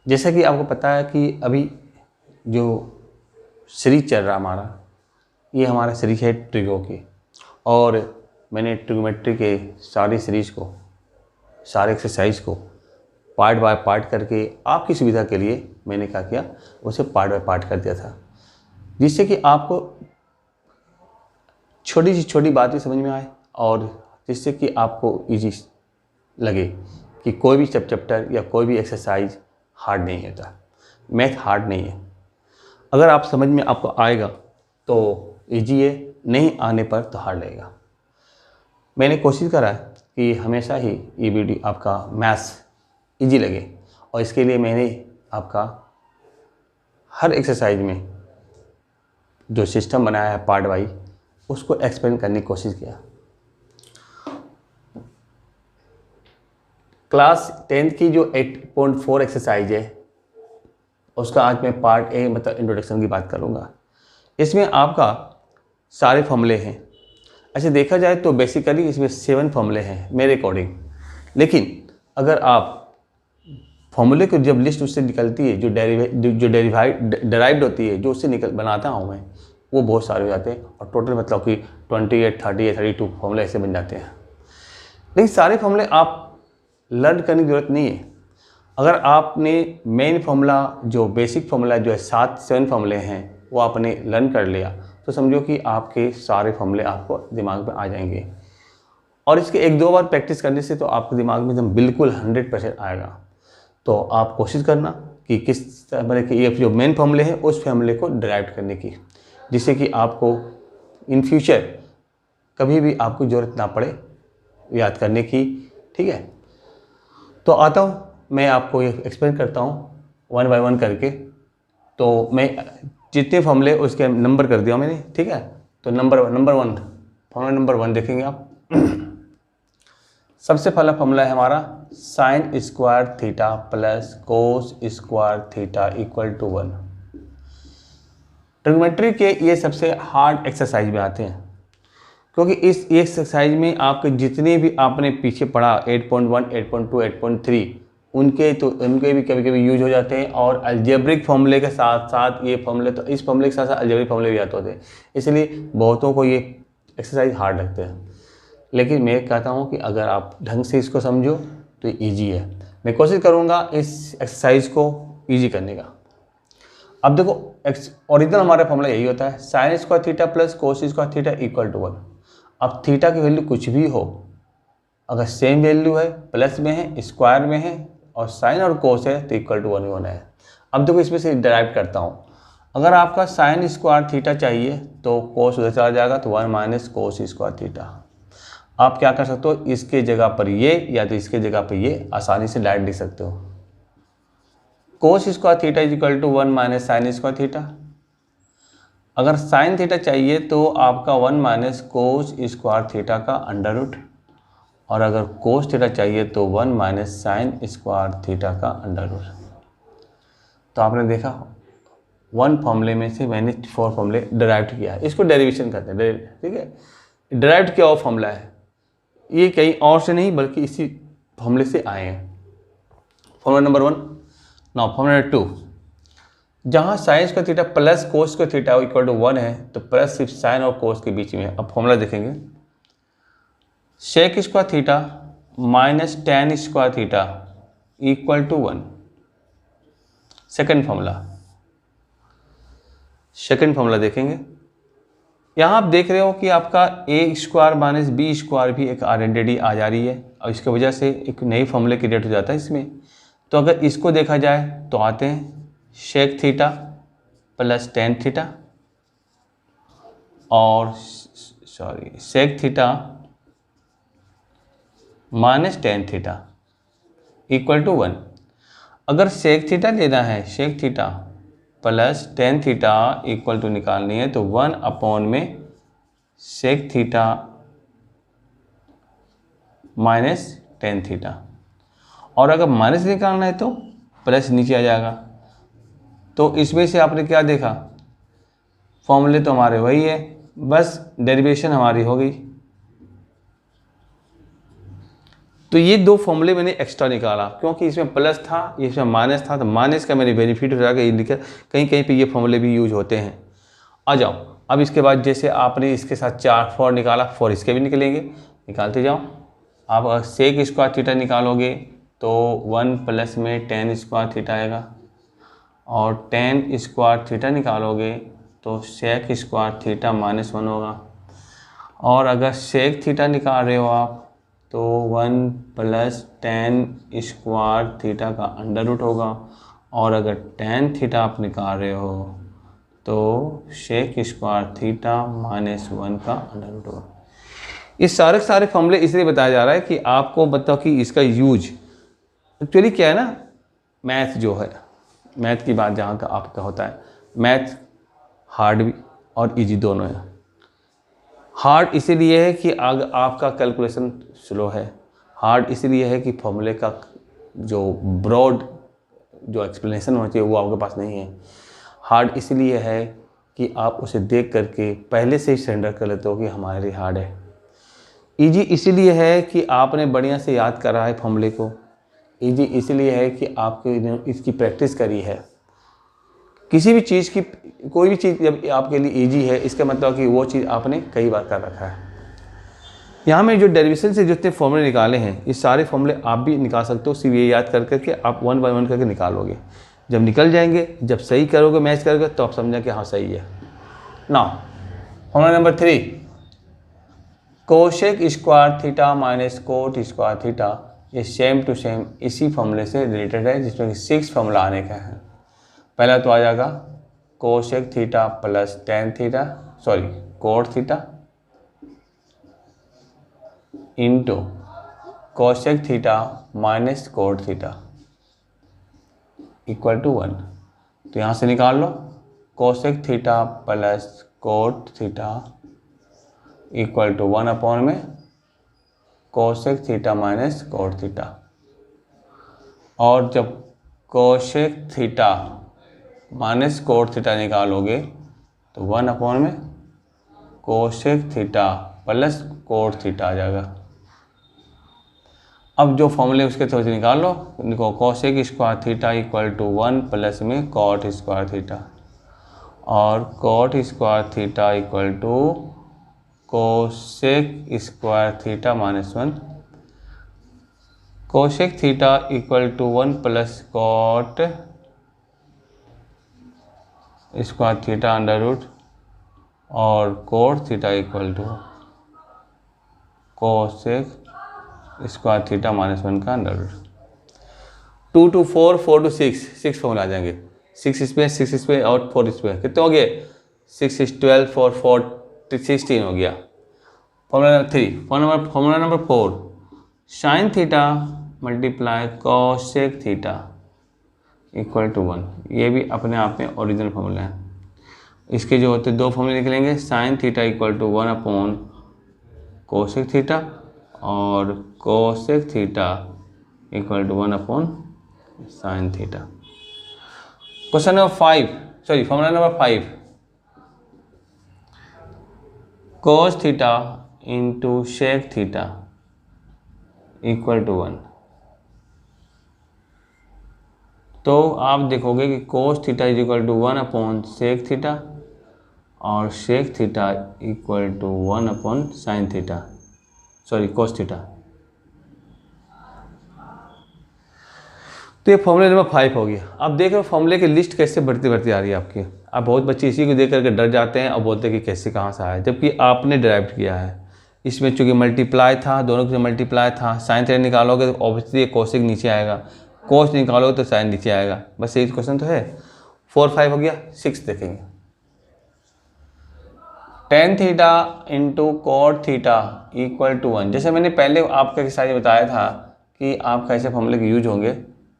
जैसा कि आपको पता है कि अभी जो सीरीज चल रहा हमारा, ये हमारा सीरीज है ट्रिगो की, और मैंने ट्रिगोमेट्री के सारी सीरीज को, सारे एक्सरसाइज को पार्ट बाय पार्ट करके आपकी सुविधा के लिए मैंने क्या किया, उसे पार्ट बाय पार्ट कर दिया था, जिससे कि आपको छोटी सी छोटी बातें समझ में आए और जिससे कि आपको इजी लगे कि कोई भी चैप्टर या कोई भी एक्सरसाइज हार्ड नहीं होता। मैथ हार्ड नहीं है, अगर आप समझ में आपको आएगा तो इजी है, नहीं आने पर तो हार्ड लगेगा। मैंने कोशिश करा है कि हमेशा ही ये वीडियो आपका मैथ्स इजी लगे, और इसके लिए मैंने आपका हर एक्सरसाइज में जो सिस्टम बनाया है पार्ट वाइज, उसको एक्सप्लेन करने की कोशिश किया। क्लास 10th की जो 8.4 एक्सरसाइज है, उसका आज मैं पार्ट ए मतलब इंट्रोडक्शन की बात करूँगा। इसमें आपका सारे फॉर्मूले हैं। ऐसे देखा जाए तो बेसिकली इसमें 7 फॉर्मूले हैं मेरे अकॉर्डिंग, लेकिन अगर आप फॉर्मूले को जब लिस्ट उससे निकलती है, जो डेराइव्ड होती है, जो उससे बनाता हूँ मैं, वो बहुत सारे हो जाते हैं, और टोटल मतलब कि 28, 30, 32 फॉर्मूले ऐसे बन जाते हैं। लेकिन सारे फॉर्मूले आप लर्न करने की ज़रूरत नहीं है। अगर आपने मेन फार्मूला, जो बेसिक फार्मूला जो है 7 फार्मूले हैं, वो आपने लर्न कर लिया, तो समझो कि आपके सारे फार्मूले आपको दिमाग में आ जाएंगे। और इसके 1-2 बार प्रैक्टिस करने से तो आपके दिमाग में एकदम बिल्कुल 100% आएगा। तो आप कोशिश करना कि किस तरह के ये जो मेन फार्मूले हैं उस फार्मूले को डिराइव करने की, जिससे कि आपको इन फ्यूचर कभी भी आपको ज़रूरत ना पड़े याद करने की। ठीक है, तो आता हूँ मैं आपको ये एक्सप्लेन करता हूँ 1 बाय 1 करके। तो मैं जितने फॉर्मूले उसके नंबर कर दिया मैंने, ठीक है। तो नंबर 1 फॉर्मूला नंबर 1 देखेंगे आप। सबसे पहला फॉर्मूला है हमारा sine square theta plus cos square theta equal to 1। Trigonometry के ये सबसे हार्ड एक्सरसाइज में आते हैं, क्योंकि इस एक्सरसाइज में आपके जितने भी आपने पीछे पढ़ा 8.1, 8.2, 8.3 उनके भी कभी कभी यूज हो जाते हैं, और अलजेब्रिक फॉर्मूले के साथ साथ ये फॉर्मूले, तो इस फॉर्मूले के साथ साथ अलजेब्रिक फॉर्मूले भी आते होते हैं, इसलिए बहुतों को ये एक्सरसाइज हार्ड लगते हैं। लेकिन मैं कहता हूँ कि अगर आप ढंग से इसको समझो तो ईजी है। मैं कोशिश करूँगा इस एक्सरसाइज को ईजी करने का। अब देखो, ओरिजिनल हमारा फॉर्मूला यही होता है, sine square theta plus cos square theta equal to 1। अब थीटा की वैल्यू कुछ भी हो, अगर सेम वैल्यू है, प्लस में है, स्क्वायर में है, और साइन और कोस है, तो इक्वल टू 1 ही होना है। अब देखो इसमें से डिराइव करता हूँ। अगर आपका साइन स्क्वायर थीटा चाहिए तो कोस उधर चला जाएगा, तो 1 माइनस कोस स्क्वायर थीटा। आप क्या कर सकते हो, इसके जगह पर ये या तो इसके जगह पर ये आसानी से डायरेक्ट लिख सकते हो। Cos square theta is equal to 1 minus sine square theta. अगर साइन थीटा चाहिए तो आपका 1 माइनस कोस स्क्वायर थीटा का अंडर रूट, और अगर कोस थीटा चाहिए तो 1 माइनस साइन स्क्वायर थीटा का अंडर रूट। तो आपने देखा 1 फॉर्मूले में से मैंने 4 फॉर्मूले डिराइव किया है, इसको डेरिवेशन कहते हैं। ठीक है, डिराइव किया हुआ फॉर्मूला है, ये कहीं और से नहीं बल्कि इसी फॉर्मूले से आए हैं। Formula number 1। Now formula number 2, जहाँ sine square theta plus cos square theta equal to 1 है, तो प्लस सिर्फ साइन और कोस के बीच में है। अब फॉर्मूला देखेंगे, sec square theta minus tan square theta equal to 1। Second formula देखेंगे, यहाँ आप देख रहे हो कि आपका a square minus b square भी एक आइडेंटिटी आ जा रही है, और इसकी वजह से एक नई फॉर्मूले क्रिएट हो जाता है इसमें। तो अगर इसको देखा जाए तो आते हैं sec theta plus tan theta, और sec theta minus tan theta equal to 1। अगर सेक थीटा लेना है, sec theta plus tan theta equal to निकालनी है, तो 1 अपॉन में sec theta minus tan theta, और अगर माइनस निकालना है तो प्लस नीचे आ जाएगा। तो इसमें से आपने क्या देखा, फॉर्मूले तो हमारे वही है, बस डेरिवेशन हमारी हो गई। तो ये दो फॉर्मूले मैंने एक्स्ट्रा निकाला, क्योंकि इसमें प्लस था, इसमें माइनस था, तो माइनस का मैंने बेनिफिट हो जाएगा, ये कहीं कहीं पे ये फॉर्मूले भी यूज होते हैं। आ जाओ, अब इसके बाद जैसे आपने इसके साथ 4 निकाला, 4 इसके भी निकलेंगे, निकालते जाओ। आप अगर सेक स्क्वायर थीटा निकालोगे तो 1 प्लस में tan स्क्वायर थीटा आएगा, और tan स्क्वायर थीटा निकालोगे तो सेक स्क्वायर थीटा -1 होगा, और अगर सेक थीटा निकाल रहे हो आप तो 1 प्लस tan स्क्वायर थीटा का अंडर रूट होगा, और अगर tan थीटा आप निकाल रहे हो तो सेक स्क्वायर थीटा -1 का अंडर रूट होगा। ये सारे फॉर्मूले इसलिए बताया जा रहा है कि आपको बताओ कि इसका यूज एक्चुअली क्या है ना, मैथ जो है, मैथ की बात जहाँ का आपका होता है, मैथ हार्ड भी और इजी दोनों है। हार्ड इसीलिए है कि अगर आपका कैलकुलेशन स्लो है, हार्ड इसीलिए है कि फॉर्मूले का जो ब्रॉड जो एक्सप्लेनेशन होना चाहिए वो आपके पास नहीं है। हार्ड इसलिए है कि आप उसे देख करके पहले से ही सरेंडर कर लेते हो कि हमारे लिए हार्ड है। इजी इसीलिए है कि आपने बढ़िया से याद करा है फॉर्मूले को। इजी इसलिए है कि आपने इसकी प्रैक्टिस करी है। किसी भी चीज़ की, कोई भी चीज़ जब आपके लिए इजी है, इसका मतलब कि वो चीज़ आपने कई बार कर रखा है। यहाँ में जो डेरिवेशन से जितने फॉर्मूले निकाले हैं, ये सारे फॉर्मूले आप भी निकाल सकते हो। सिर्फ ये याद कर करके आप 1 बाय 1 करके निकालोगे। जब निकल जाएंगे, जब सही करोगे, मैच करोगे, तो आप समझें कि हाँ सही है। Now formula number 3, cosec square theta minus coat square theta, ये सेम टू सेम इसी फॉर्मूले से रिलेटेड है, जिसमें कि 6 फॉर्मूला आने का है। पहला तो आ जाएगा cosec theta plus tan theta, sorry cot theta into cosec theta minus cot theta equal to 1। तो यहाँ से निकाल लो, cosec theta plus cot theta equal to 1 upon में cosec theta minus cot theta. और जब cosec theta minus cot theta निकालोगे तो 1 अपॉन में cosec theta plus cot theta आ जाएगा। अब जो फॉर्मूले उसके थ्रू से निकाल लो, देखो cosec square theta equal to 1 plus में कॉट स्क्वायर थीटा, और cot square theta equal to cosec square theta -1, cosec theta equal to 1 plus cot square theta under root, और cot theta equal to cosec square theta -1 का under root. 2 to 4, 4 to 6, 6 formula आ जाएंगे। 6 इसमें, 6 इसमें और 4 इसमें, कितने हो गए? 6 is 12 और 4 16 हो गया। Formula number 3, formula number 4, sine theta multiply cosec theta equal to 1। ये भी अपने आप में ओरिजिनल फॉर्मूला है। इसके जो होते 2 फॉर्मूले निकलेंगे, sine theta equal to 1 upon cosec theta, और cosec theta equal to 1 upon sine theta. Question number 5, sorry formula number 5, cos theta into sec theta equal to 1। तो आप देखोगे कि cos theta is equal to 1 upon sec theta, और sec theta equal to 1 upon sine theta, sorry cos theta. तो ये formula number 5 हो गया। अब देख रहे हो फॉर्मूले की लिस्ट कैसे बढ़ती बढ़ती आ रही है आपकी। अब बहुत बच्चे इसी को देख करके डर जाते हैं और बोलते हैं कि कैसे कहाँ से आया, जबकि आपने ड्राइव किया है। इसमें चूँकि मल्टीप्लाई था, दोनों के मल्टीप्लाई था, साइन थीटा निकालोगे तो ऑब्वियसली कोसेक नीचे आएगा, कोस निकालोगे तो साइन नीचे आएगा। बस यही क्वेश्चन तो है। 4 5 हो गया। 6 देखेंगे, tan theta into cot theta equal to 1। जैसे मैंने पहले आपके एक्सरसाइज में बताया था कि आप कैसे फॉर्मूले के यूज होंगे,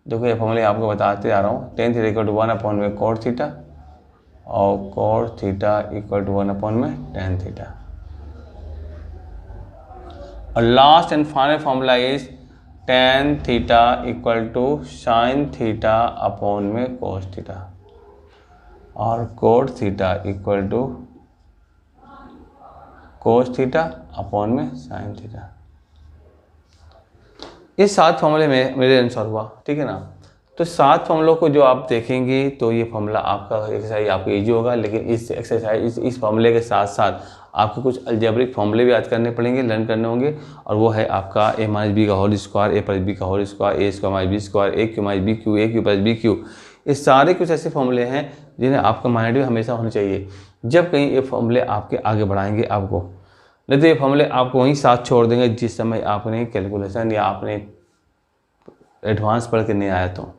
देखो ये फॉर्मूले आपको बताते जा रहा हूँ। tan theta equal to 1 upon में कॉट थीटा, और cot theta equal to 1 upon में tan थीटा, और last and final formula is tan theta equal to sine theta upon में कोस थीटा, और cot theta equal to cos theta upon में sine theta. ये 7 फॉर्मूले में मेरे अनुसार हुआ, ठीक है ना। तो 7 फॉर्मूलों को जो आप देखेंगे तो ये फॉर्मूला आपका एक्सरसाइज आपको ईजी होगा, लेकिन इस एक्सरसाइज इस फॉर्मूले के साथ साथ आपको कुछ अलजेब्रिक फॉर्मूले भी याद करने पड़ेंगे, लर्न करने होंगे। और वो है आपका a माइनस बी का होल स्क्वायर, ए प्लस बी का होल स्क्वायर, ए स्क्वायर माइनस बी स्क्वायर, ए क्यू माइनस बी क्यू, ए क्यू प्लस बी क्यू। ये सारे कुछ ऐसे फॉर्मूले हैं जिन्हें आपका माइंड में हमेशा होने चाहिए जब कहीं ये फॉर्मूले आपके आगे बढ़ाएंगे आपको। नहीं तो ये फॉर्मूले आपको वहीं साथ छोड़ देंगे जिस समय आपने कैलकुलेशन या आपने एडवांस पढ़ के नहीं आया तो,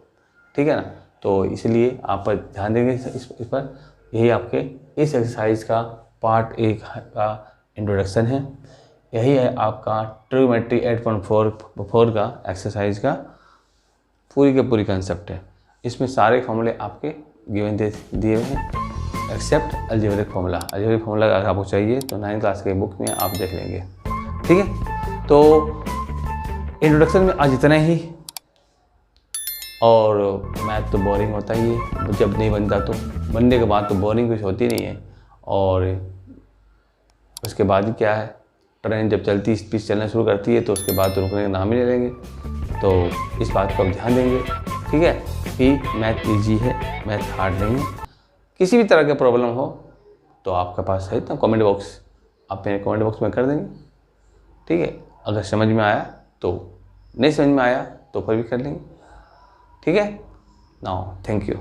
ठीक है ना। तो इसलिए आप पर ध्यान देंगे इस पर। यही आपके इस एक्सरसाइज का पार्ट 1 का इंट्रोडक्शन है। यही है आपका ट्रिग्नोमेट्री 8.4 का एक्सरसाइज का पूरी के पूरी कंसेप्ट है। इसमें सारे फॉर्मूले आपके गिवन दिए हुए हैं except algebraic formula. Algebraic formula अगर आपको चाहिए तो 9th क्लास के बुक में आप देख लेंगे, ठीक है। तो इंट्रोडक्शन में आज इतना ही। और मैथ तो बोरिंग होता ही है जब नहीं बनता, तो बनने के बाद तो बोरिंग कुछ होती नहीं है। और उसके बाद ही क्या है, ट्रेन जब चलती स्पीड चलना शुरू करती है तो उसके बाद तो रुकने का नाम ही नहीं लेंगे। तो इस बात को आप ध्यान देंगे, ठीक है, कि मैथ ईजी है, मैथ हार्ड नहीं है। किसी भी तरह का प्रॉब्लम हो तो आपके पास है तो कमेंट बॉक्स, आप मेरे कमेंट बॉक्स में कर देंगे, ठीक है। अगर समझ में आया तो, नहीं समझ में आया तो फिर भी कर लेंगे, ठीक है। Now thank you.